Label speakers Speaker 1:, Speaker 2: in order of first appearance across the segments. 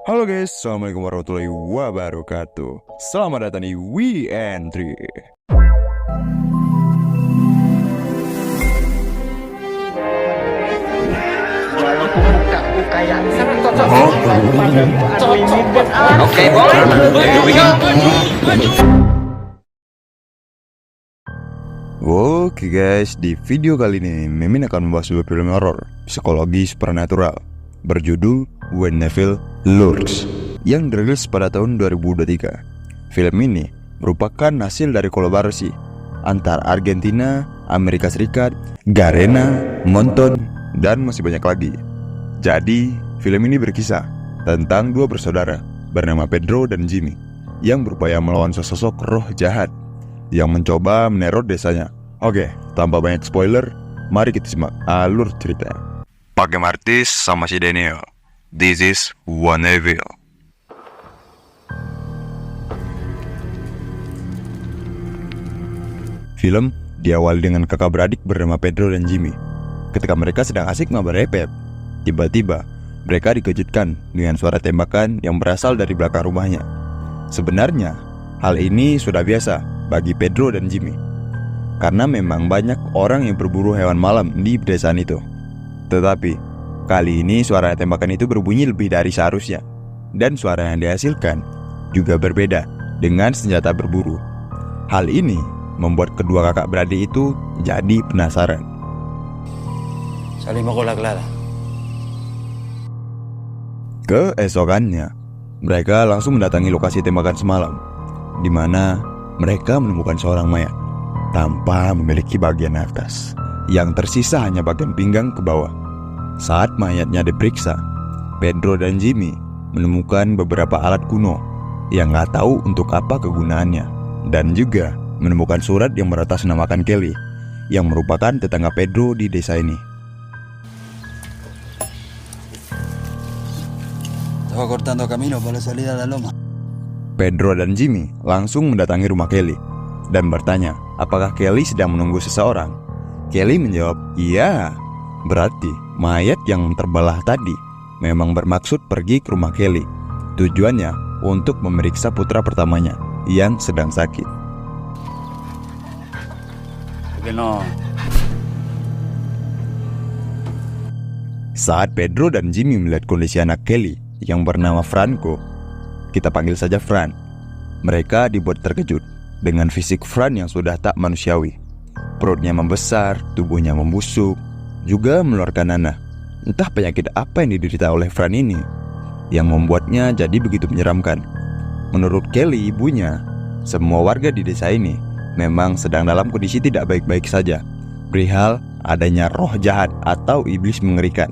Speaker 1: Halo guys, Assalamualaikum warahmatullahi wabarakatuh. Selamat datang di We Entry.
Speaker 2: Walaupun mukaku kayak sangat cocok Oke, boleh.
Speaker 1: Oke guys, di video kali ini Mimin akan membahas sebuah film horor psikologi supernatural berjudul When Evil Lurks yang dirilis pada tahun 2023. Film ini merupakan hasil dari kolaborasi antar Argentina, Amerika Serikat, Garena, Monton, dan masih banyak lagi. Jadi, film ini berkisah tentang dua bersaudara bernama Pedro dan Jimmy yang berupaya melawan sesosok roh jahat yang mencoba meneror desanya. Oke, tanpa banyak spoiler, mari kita simak alur cerita. Pakai Martis sama si Daniel. This is One Evil. Film diawali dengan kakak beradik bernama Pedro dan Jimmy. Ketika mereka sedang asik mabar epep, tiba-tiba mereka dikejutkan dengan suara tembakan yang berasal dari belakang rumahnya. Sebenarnya, hal ini sudah biasa bagi Pedro dan Jimmy, karena memang banyak orang yang berburu hewan malam di pedesaan itu. Tetapi, kali ini suara tembakan itu berbunyi lebih dari seharusnya, dan suara yang dihasilkan juga berbeda dengan senjata berburu. Hal ini membuat kedua kakak beradik itu jadi penasaran.
Speaker 3: Salimos con la clara.
Speaker 1: Keesokannya, mereka langsung mendatangi lokasi tembakan semalam, di mana mereka menemukan seorang mayat tanpa memiliki bagian atas. Yang tersisa hanya bagian pinggang ke bawah. Saat mayatnya diperiksa, Pedro dan Jimmy menemukan beberapa alat kuno yang gak tahu untuk apa kegunaannya, dan juga menemukan surat yang beratasnamakan Kelly, yang merupakan tetangga Pedro di desa ini.
Speaker 3: Estaba cortando camino para salir a la loma.
Speaker 1: Pedro dan Jimmy langsung mendatangi rumah Kelly dan bertanya apakah Kelly sedang menunggu seseorang. Kelly menjawab, "Iya." Berarti mayat yang terbelah tadi memang bermaksud pergi ke rumah Kelly. Tujuannya untuk memeriksa putra pertamanya yang sedang sakit.
Speaker 3: Porque no.
Speaker 1: Saat Pedro dan Jimmy melihat kondisi anak Kelly yang bernama Franco, kita panggil saja Fran, mereka dibuat terkejut dengan fisik Fran yang sudah tak manusiawi. Perutnya membesar, tubuhnya membusuk, juga mengeluarkan nanah. Entah penyakit apa yang diderita oleh Fran ini yang membuatnya jadi begitu menyeramkan. Menurut Kelly, ibunya, semua warga di desa ini memang sedang dalam kondisi tidak baik-baik saja, perihal adanya roh jahat atau iblis mengerikan.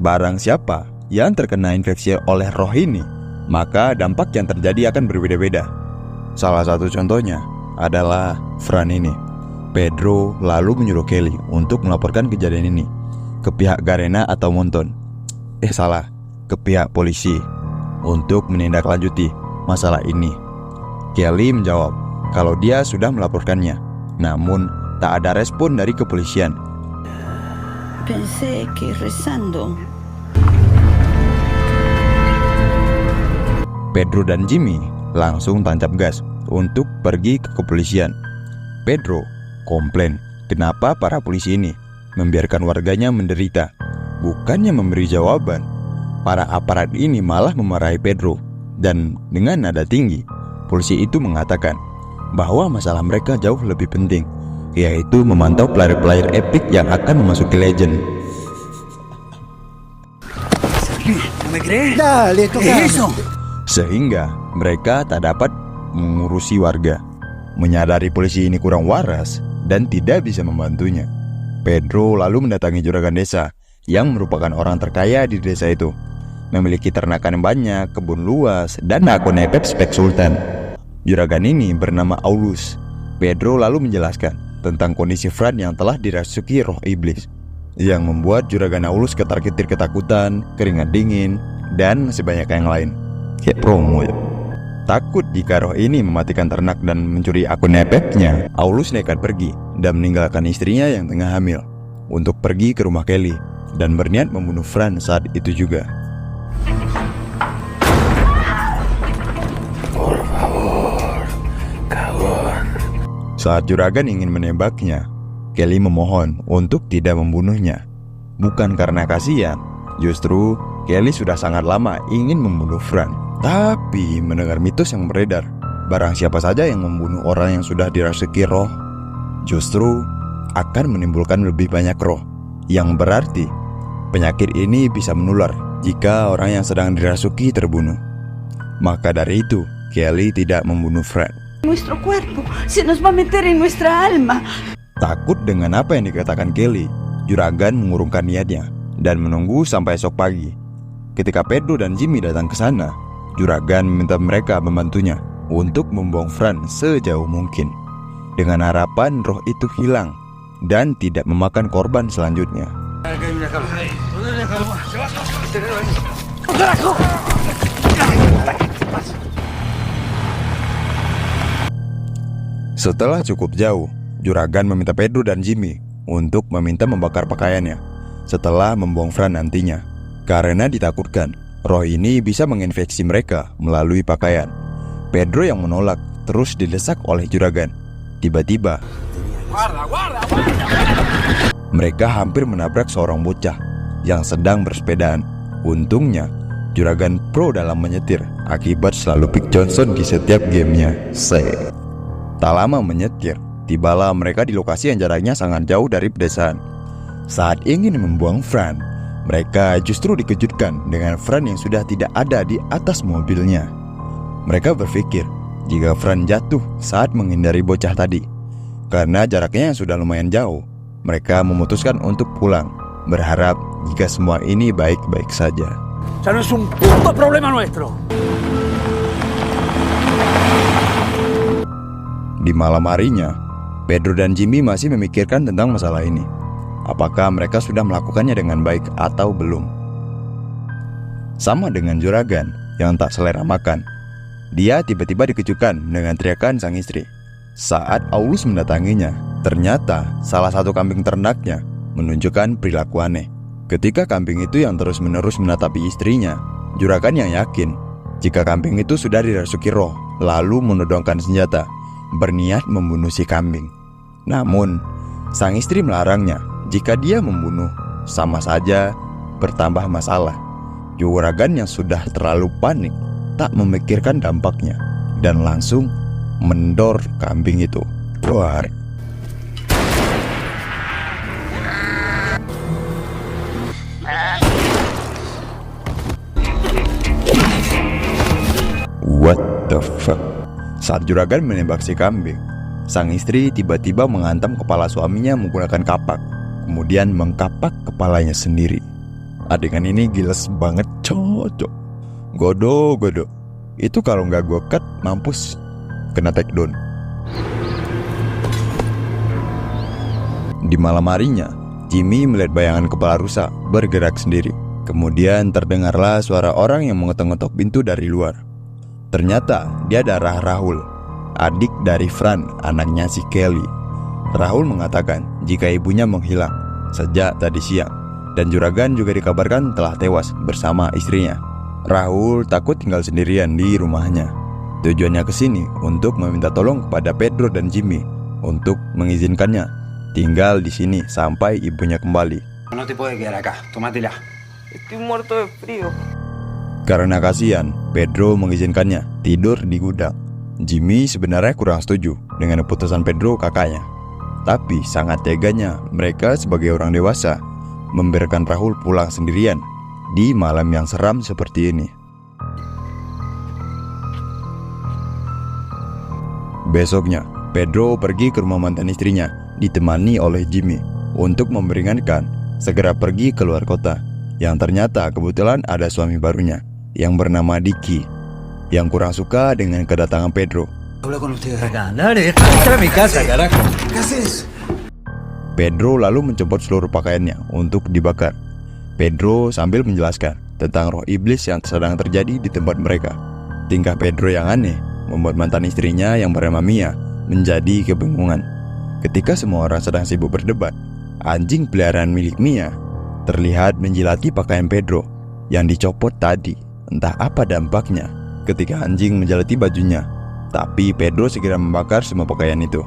Speaker 1: Barang siapa yang terkena infeksi oleh roh ini, maka dampak yang terjadi akan berbeda-beda. Salah satu contohnya adalah Fran ini. Pedro lalu menyuruh Kelly untuk melaporkan kejadian ini ke pihak Garena atau Monton. Ke pihak polisi untuk menindaklanjuti masalah ini. Kelly menjawab kalau dia sudah melaporkannya, namun tak ada respon dari kepolisian.
Speaker 4: Pensé que rezando.
Speaker 1: Pedro dan Jimmy langsung tancap gas untuk pergi ke kepolisian. Pedro komplain kenapa para polisi ini membiarkan warganya menderita. Bukannya memberi jawaban, para aparat ini malah memarahi Pedro. Dan dengan nada tinggi, polisi itu mengatakan bahwa masalah mereka jauh lebih penting, yaitu memantau player-player epic yang akan memasuki legend. Sehingga mereka tak dapat mengurusi warga. Menyadari polisi ini kurang waras dan tidak bisa membantunya, Pedro lalu mendatangi juragan desa yang merupakan orang terkaya di desa itu, memiliki ternakan yang banyak, kebun luas, dan akun epep spek sultan. Juragan ini bernama Aulus. Pedro lalu menjelaskan tentang kondisi Fran yang telah dirasuki roh iblis, yang membuat juragan Aulus ketar-ketir ketakutan, keringat dingin, dan masih banyak yang lain. Kayak promo ya. Takut jika roh ini mematikan ternak dan mencuri akun epepnya, Aulus nekat pergi dan meninggalkan istrinya yang tengah hamil untuk pergi ke rumah Kelly dan berniat membunuh Fran saat itu juga. Saat juragan ingin menembaknya, Kelly memohon untuk tidak membunuhnya. Bukan karena kasihan, justru Kelly sudah sangat lama ingin membunuh Fran. Tapi mendengar mitos yang beredar, barang siapa saja yang membunuh orang yang sudah dirasuki roh, justru akan menimbulkan lebih banyak roh, yang berarti penyakit ini bisa menular jika orang yang sedang dirasuki terbunuh. Maka dari itu, Kelly tidak membunuh Fran.
Speaker 4: Nuestro cuerpo se nos va a meter en nuestra alma.
Speaker 1: Takut dengan apa yang dikatakan Kelly, juragan mengurungkan niatnya dan menunggu sampai esok pagi. Ketika Pedro dan Jimmy datang ke sana, juragan meminta mereka membantunya untuk membuang Fran sejauh mungkin, dengan harapan roh itu hilang dan tidak memakan korban selanjutnya. Setelah cukup jauh, juragan meminta Pedro dan Jimmy untuk meminta membakar pakaiannya setelah membuang Fran nantinya, karena ditakutkan roh ini bisa menginfeksi mereka melalui pakaian. Pedro yang menolak terus didesak oleh juragan. Tiba-tiba mereka hampir menabrak seorang bocah yang sedang bersepedaan. Untungnya juragan pro dalam menyetir akibat selalu pick Johnson di setiap gamenya. Tak lama menyetir, tibalah mereka di lokasi yang jaraknya sangat jauh dari pedesaan. Saat ingin membuang Fran, mereka justru dikejutkan dengan Fran yang sudah tidak ada di atas mobilnya. Mereka berpikir jika Fran jatuh saat menghindari bocah tadi. Karena jaraknya yang sudah lumayan jauh, mereka memutuskan untuk pulang, berharap jika semua ini baik-baik saja.
Speaker 2: Ya no es un puto problema nuestro.
Speaker 1: Di malam harinya, Pedro dan Jimmy masih memikirkan tentang masalah ini. Apakah mereka sudah melakukannya dengan baik atau belum? Sama dengan juragan yang tak selera makan, dia tiba-tiba dikejutkan dengan teriakan sang istri. Saat Aulus mendatanginya, ternyata salah satu kambing ternaknya menunjukkan perilaku aneh. Ketika kambing itu yang terus-menerus menatapi istrinya, juragan yang yakin jika kambing itu sudah dirasuki roh, lalu menodongkan senjata, berniat membunuh si kambing. Namun, sang istri melarangnya. Jika dia membunuh, sama saja bertambah masalah. Juragan yang sudah terlalu panik tak memikirkan dampaknya dan langsung mendor kambing itu. Duar. What the fuck? Saat juragan menembak si kambing, sang istri tiba-tiba menghantam kepala suaminya menggunakan kapak, kemudian mengkapak kepalanya sendiri. Adegan ini giles banget, cocok. Godo. Itu kalau nggak gue cut, mampus. Kena take down. Di malam harinya, Jimmy melihat bayangan kepala rusa bergerak sendiri. Kemudian terdengarlah suara orang yang mengetok-ngetok pintu dari luar. Ternyata dia adalah Rahul, adik dari Fran, anaknya si Kelly. Rahul mengatakan jika ibunya menghilang sejak tadi siang, dan juragan juga dikabarkan telah tewas bersama istrinya. Rahul takut tinggal sendirian di rumahnya. Tujuannya ke sini untuk meminta tolong kepada Pedro dan Jimmy untuk mengizinkannya tinggal di sini sampai ibunya kembali.
Speaker 3: No te puedes quedar acá, tómatela.
Speaker 2: Estoy muerto de frío.
Speaker 1: Karena kasihan, Pedro mengizinkannya tidur di gudang. Jimmy sebenarnya kurang setuju dengan keputusan Pedro kakaknya. Tapi sangat teganya mereka sebagai orang dewasa membiarkan Rahul pulang sendirian di malam yang seram seperti ini. Besoknya, Pedro pergi ke rumah mantan istrinya ditemani oleh Jimmy untuk memperingatkan segera pergi keluar kota. Yang ternyata kebetulan ada suami barunya yang bernama Dicky yang kurang suka dengan kedatangan Pedro.
Speaker 3: Habla con ustedes acá. Dale, entra a mi casa, carajo. ¿Qué haces?
Speaker 1: Pedro lalu mencopot seluruh pakaiannya untuk dibakar. Pedro sambil menjelaskan tentang roh iblis yang sedang terjadi di tempat mereka. Tingkah Pedro yang aneh membuat mantan istrinya yang bernama Mia menjadi kebingungan. Ketika semua orang sedang sibuk berdebat, anjing peliharaan milik Mia terlihat menjilati pakaian Pedro yang dicopot tadi. Entah apa dampaknya ketika anjing menjilati bajunya, tapi Pedro segera membakar semua pakaian itu.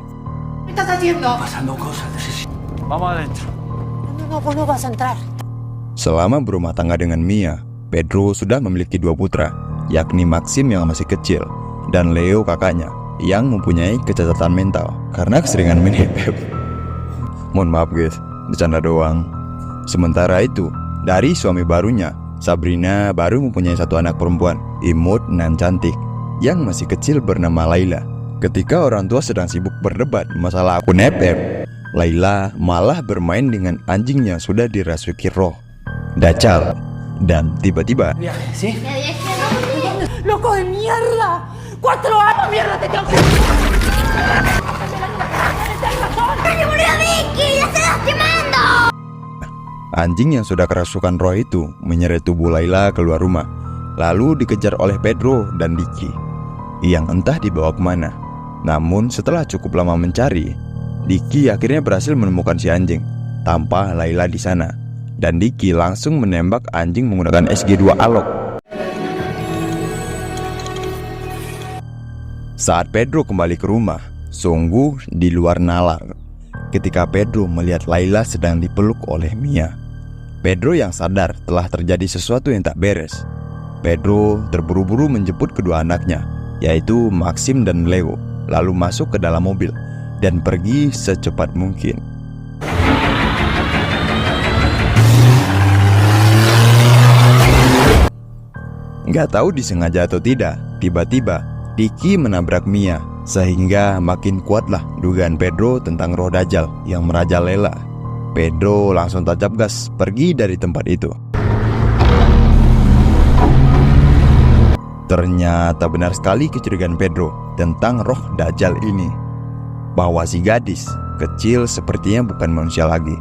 Speaker 5: ¿Qué estás haciendo?
Speaker 3: Pasando cosas de ese...
Speaker 2: Vamos adentro.
Speaker 5: No, vos no vas a entrar.
Speaker 1: Selama berumah tangga dengan Mia, Pedro sudah memiliki 2 putra, yakni Maxim yang masih kecil dan Leo kakaknya yang mempunyai kecacatan mental karena keseringan main HP. Mohon maaf guys, bercanda doang. Sementara itu, dari suami barunya, Sabrina baru mempunyai 1 anak perempuan, imut dan cantik, yang masih kecil bernama Laila. Ketika orang tua sedang sibuk berdebat masalah akun FF, Laila malah bermain dengan anjing yang sudah dirasuki roh, Dajjal. Dan tiba-tiba
Speaker 3: ¿Sí?
Speaker 5: ¡Loco de mierda! 4 años, mierda, te tengo que... ¡Se murió Vicky! ¡La estás lastimando!
Speaker 1: anjing yang sudah kerasukan roh itu menyeret tubuh Laila keluar rumah, lalu dikejar oleh Pedro dan Diki yang entah dibawa kemana. Namun setelah cukup lama mencari, Diki akhirnya berhasil menemukan si anjing tanpa Laila di sana, dan Diki langsung menembak anjing menggunakan SG2 Alok. Saat Pedro kembali ke rumah, sungguh di luar nalar ketika Pedro melihat Laila sedang dipeluk oleh Mia. Pedro yang sadar telah terjadi sesuatu yang tak beres. Pedro terburu-buru menjemput kedua anaknya, yaitu Maxim dan Leo, lalu masuk ke dalam mobil dan pergi secepat mungkin. Nggak tahu disengaja atau tidak, tiba-tiba Diki menabrak Mia, sehingga makin kuatlah dugaan Pedro tentang roh Dajjal yang merajalela. Pedro langsung tancap gas pergi dari tempat itu. Ternyata benar sekali kecurigaan Pedro tentang roh Dajjal ini, bahwa si gadis kecil sepertinya bukan manusia lagi.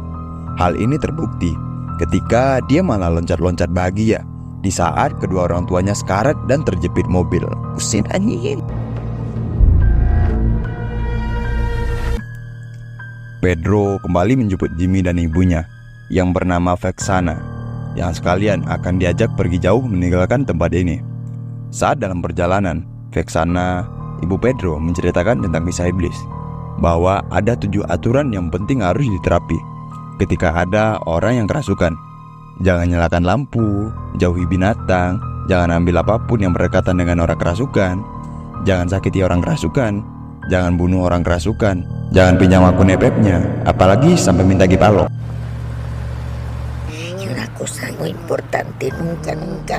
Speaker 1: Hal ini terbukti ketika dia malah loncat-loncat bahagia di saat kedua orang tuanya sekarat dan terjepit mobil. Pusing anjing. Pedro kembali menjemput Jimmy dan ibunya yang bernama Vexana, yang sekalian akan diajak pergi jauh meninggalkan tempat ini. Saat dalam perjalanan, Vexana, ibu Pedro, menceritakan tentang kisah iblis, bahwa ada 7 aturan yang penting harus diterapi ketika ada orang yang kerasukan. Jangan nyalakan lampu, jauhi binatang, jangan ambil apapun yang berdekatan dengan orang kerasukan, jangan sakiti orang kerasukan, jangan bunuh orang kerasukan, jangan pinjam akun FF-nya, apalagi sampai minta gipalo.
Speaker 5: Y una cosa muy importante, nunca.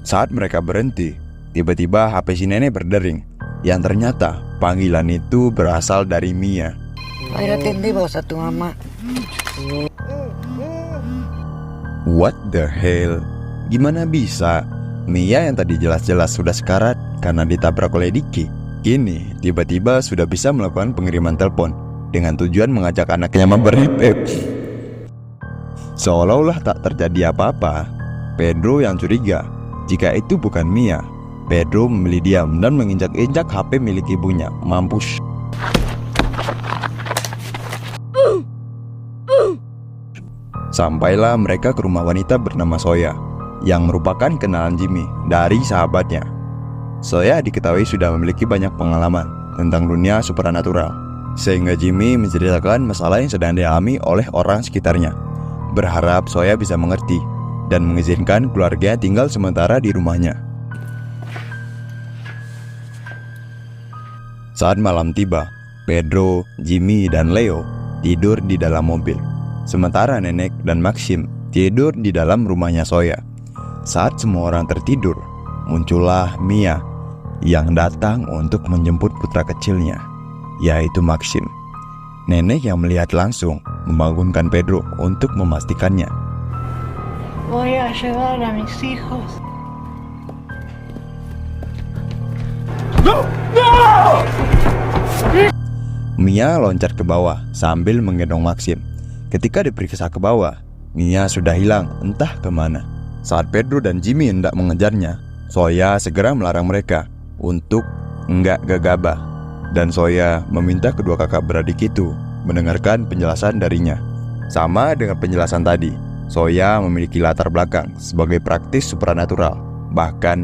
Speaker 1: Saat mereka berhenti, tiba-tiba HP si nenek berdering, yang ternyata panggilan itu berasal dari Mia.
Speaker 5: Ayo atendemos a tu mamá.
Speaker 1: What the hell? Gimana bisa? Mia yang tadi jelas-jelas sudah sekarat karena ditabrak oleh Diki, kini tiba-tiba sudah bisa melakukan pengiriman telepon dengan tujuan mengajak anaknya memberhipep. Seolah-olah tak terjadi apa-apa. Pedro yang curiga jika itu bukan Mia. Pedro memilih diam dan menginjak-injak HP milik ibunya. Mampus. Sampailah mereka ke rumah wanita bernama Soya, yang merupakan kenalan Jimmy dari sahabatnya. Soya diketahui sudah memiliki banyak pengalaman tentang dunia supranatural, sehingga Jimmy menceritakan masalah yang sedang dialami oleh orang sekitarnya, berharap Soya bisa mengerti dan mengizinkan keluarga tinggal sementara di rumahnya. Saat malam tiba, Pedro, Jimmy, dan Leo tidur di dalam mobil, sementara nenek dan Maxim tidur di dalam rumahnya Soya. Saat semua orang tertidur, muncullah Mia yang datang untuk menjemput putra kecilnya, yaitu Maxim. Nenek yang melihat langsung membangunkan Pedro untuk memastikannya.
Speaker 6: Voy a llevar a mis hijos.
Speaker 1: Mia loncat ke bawah sambil menggendong Maxim. Ketika diperiksa ke bawah, Mia sudah hilang entah kemana. Saat Pedro dan Jimmy hendak mengejarnya, Soya segera melarang mereka untuk enggak gegabah, dan Soya meminta kedua kakak beradik itu mendengarkan penjelasan darinya. Sama dengan penjelasan tadi, Soya memiliki latar belakang sebagai praktis supranatural. Bahkan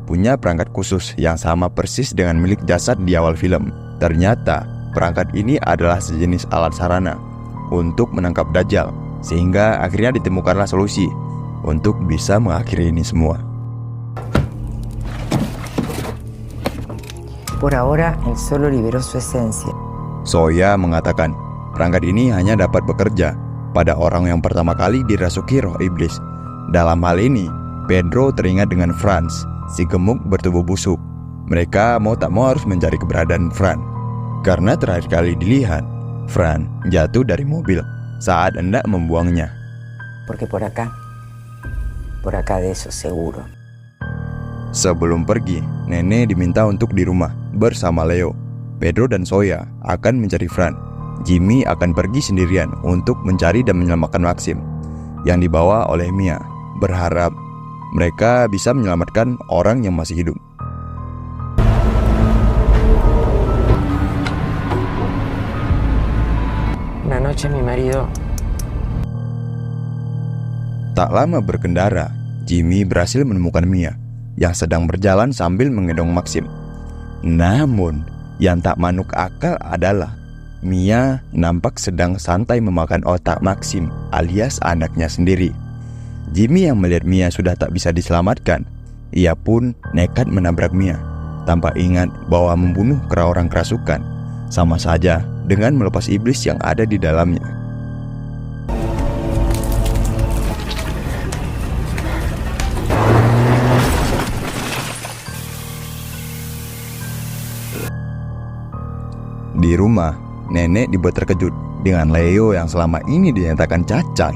Speaker 1: punya perangkat khusus yang sama persis dengan milik jasad di awal film. Ternyata perangkat ini adalah sejenis alat sarana untuk menangkap Dajjal, sehingga akhirnya ditemukanlah solusi untuk bisa mengakhiri ini semua.
Speaker 7: Por ahora, él solo liberó su esencia.
Speaker 1: Soya mengatakan, perangkat ini hanya dapat bekerja pada orang yang pertama kali dirasuki roh iblis. Dalam hal ini, Pedro teringat dengan Franz, si gemuk bertubuh busuk. Mereka mau tak mau harus mencari keberadaan Fran, karena terakhir kali dilihat, Fran jatuh dari mobil saat hendak membuangnya.
Speaker 7: Porque por acá de eso seguro.
Speaker 1: Sebelum pergi, Nenek diminta untuk di rumah bersama Leo. Pedro dan Soya akan mencari Fran. Jimmy akan pergi sendirian untuk mencari dan menyelamatkan Maxim yang dibawa oleh Mia, berharap mereka bisa menyelamatkan orang yang masih hidup.
Speaker 7: Una noche mi marido.
Speaker 1: Tak lama berkendara, Jimmy berhasil menemukan Mia yang sedang berjalan sambil menggendong Maxim. Namun, yang tak manuk akal adalah Mia nampak sedang santai memakan otak Maxim alias anaknya sendiri. Jimmy yang melihat Mia sudah tak bisa diselamatkan, ia pun nekat menabrak Mia tanpa ingat bahwa membunuh orang kerasukan sama saja dengan melepas iblis yang ada di dalamnya. Di rumah, Nenek dibuat terkejut dengan Leo yang selama ini dinyatakan cacat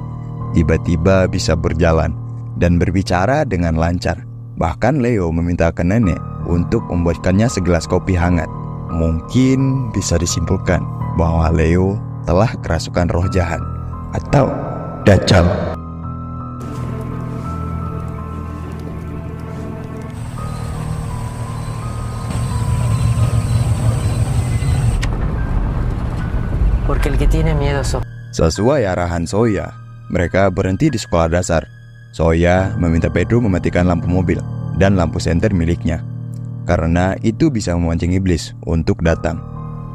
Speaker 1: tiba-tiba bisa berjalan dan berbicara dengan lancar. Bahkan Leo meminta ke Nenek untuk membuatkannya segelas kopi hangat. Mungkin bisa disimpulkan bahwa Leo telah kerasukan roh jahat atau Dajjal.
Speaker 7: Porque el que tiene miedo sos.
Speaker 1: Sesuai arahan Soya, mereka berhenti di sekolah dasar. Soya meminta Pedro mematikan lampu mobil dan lampu senter miliknya, karena itu bisa memancing iblis untuk datang.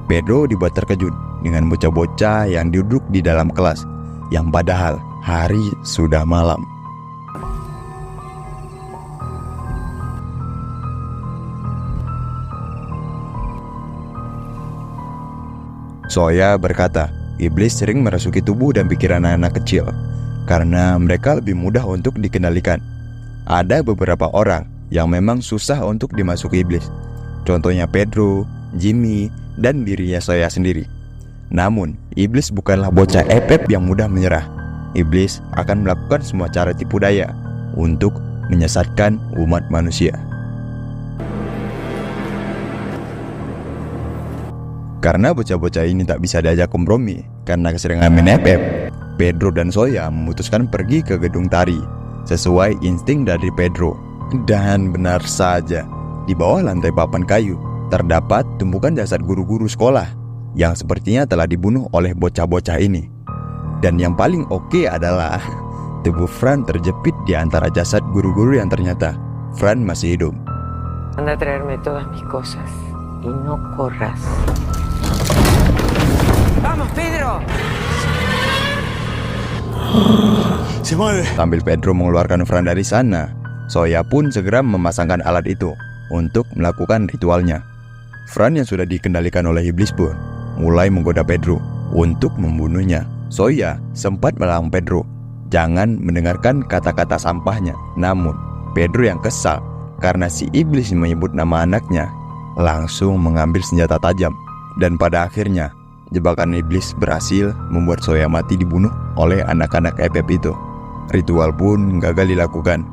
Speaker 1: Pedro dibuat terkejut dengan bocah-bocah yang duduk di dalam kelas, yang padahal hari sudah malam. Soya berkata, iblis sering merasuki tubuh dan pikiran anak kecil karena mereka lebih mudah untuk dikendalikan. Ada beberapa orang yang memang susah untuk dimasuki iblis, contohnya Pedro, Jimmy, dan dirinya saya sendiri. Namun, iblis bukanlah bocah epep yang mudah menyerah. Iblis akan melakukan semua cara tipu daya untuk menyesatkan umat manusia. Karena bocah-bocah ini tak bisa diajak kompromi karena keseringan main epep, Pedro dan Soya memutuskan pergi ke gedung tari sesuai insting dari Pedro. Dan benar saja, di bawah lantai papan kayu terdapat tumpukan jasad guru-guru sekolah yang sepertinya telah dibunuh oleh bocah-bocah ini. Dan yang paling oke adalah tubuh Fran terjepit di antara jasad guru-guru yang ternyata Fran masih hidup.
Speaker 7: Anda a traerme todas mis cosas y no corras. Vamos, Pedro.
Speaker 1: Sambil Pedro mengeluarkan Fran dari sana, Soya pun segera memasangkan alat itu untuk melakukan ritualnya. Fran yang sudah dikendalikan oleh iblis pun mulai menggoda Pedro untuk membunuhnya. Soya sempat melarang Pedro jangan mendengarkan kata-kata sampahnya. Namun Pedro yang kesal karena si iblis menyebut nama anaknya, langsung mengambil senjata tajam. Dan pada akhirnya jebakan iblis berhasil membuat Soya mati dibunuh oleh anak-anak epep itu. Ritual pun gagal dilakukan.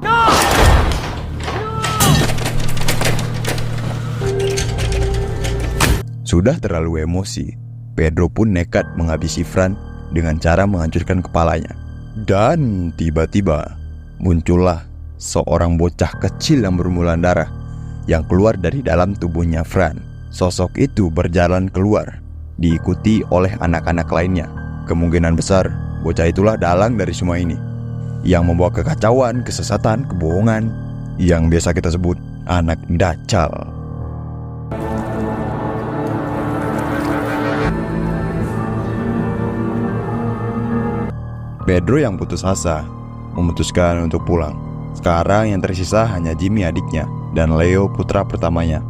Speaker 1: Sudah terlalu emosi, Pedro pun nekat menghabisi Fran dengan cara menghancurkan kepalanya. Dan tiba-tiba muncullah seorang bocah kecil yang bermula darah yang keluar dari dalam tubuhnya Fran. Sosok itu berjalan keluar, diikuti oleh anak-anak lainnya. Kemungkinan besar bocah itulah dalang dari semua ini, yang membawa kekacauan, kesesatan, kebohongan, yang biasa kita sebut anak Dajjal. Pedro yang putus asa memutuskan untuk pulang. Sekarang yang tersisa hanya Jimmy adiknya dan Leo putra pertamanya.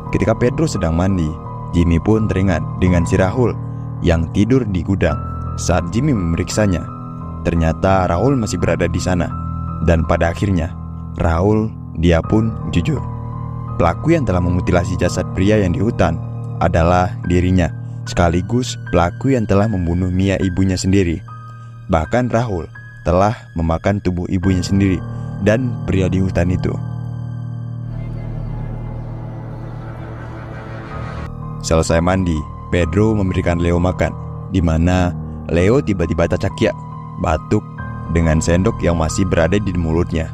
Speaker 1: Ketika Pedro sedang mandi, Jimmy pun teringat dengan si Rahul yang tidur di gudang. Saat Jimmy memeriksanya, ternyata Rahul masih berada di sana. Dan pada akhirnya, Rahul dia pun jujur. Pelaku yang telah memutilasi jasad pria yang di hutan adalah dirinya, sekaligus pelaku yang telah membunuh Mia ibunya sendiri. Bahkan Rahul telah memakan tubuh ibunya sendiri dan pria di hutan itu. Selesai mandi, Pedro memberikan Leo makan, di mana Leo tiba-tiba tercakia, batuk dengan sendok yang masih berada di mulutnya.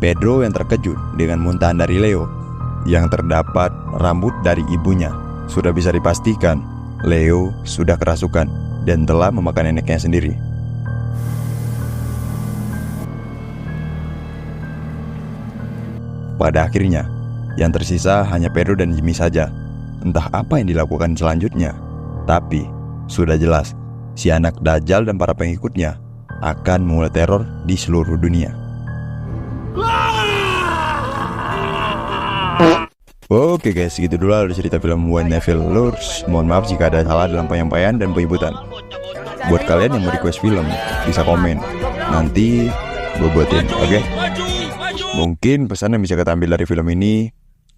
Speaker 1: Pedro yang terkejut dengan muntahan dari Leo yang terdapat rambut dari ibunya. Sudah bisa dipastikan Leo sudah kerasukan dan telah memakan neneknya sendiri. Pada akhirnya, yang tersisa hanya Pedro dan Jimmy saja. Entah apa yang dilakukan selanjutnya, tapi sudah jelas si anak Dajjal dan para pengikutnya akan memulai teror di seluruh dunia. Oke guys, segitu dulu ada cerita film When Neville Lures. Mohon maaf jika ada salah dalam penyampaian dan penyebutan. Buat kalian yang mau request film, bisa komen, nanti gue buatin, oke? Mungkin pesan yang bisa kita ambil dari film ini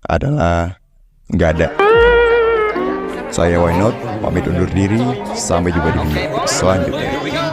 Speaker 1: adalah nggak ada. Saya Why Not, pamit undur diri. Sampai jumpa di video selanjutnya.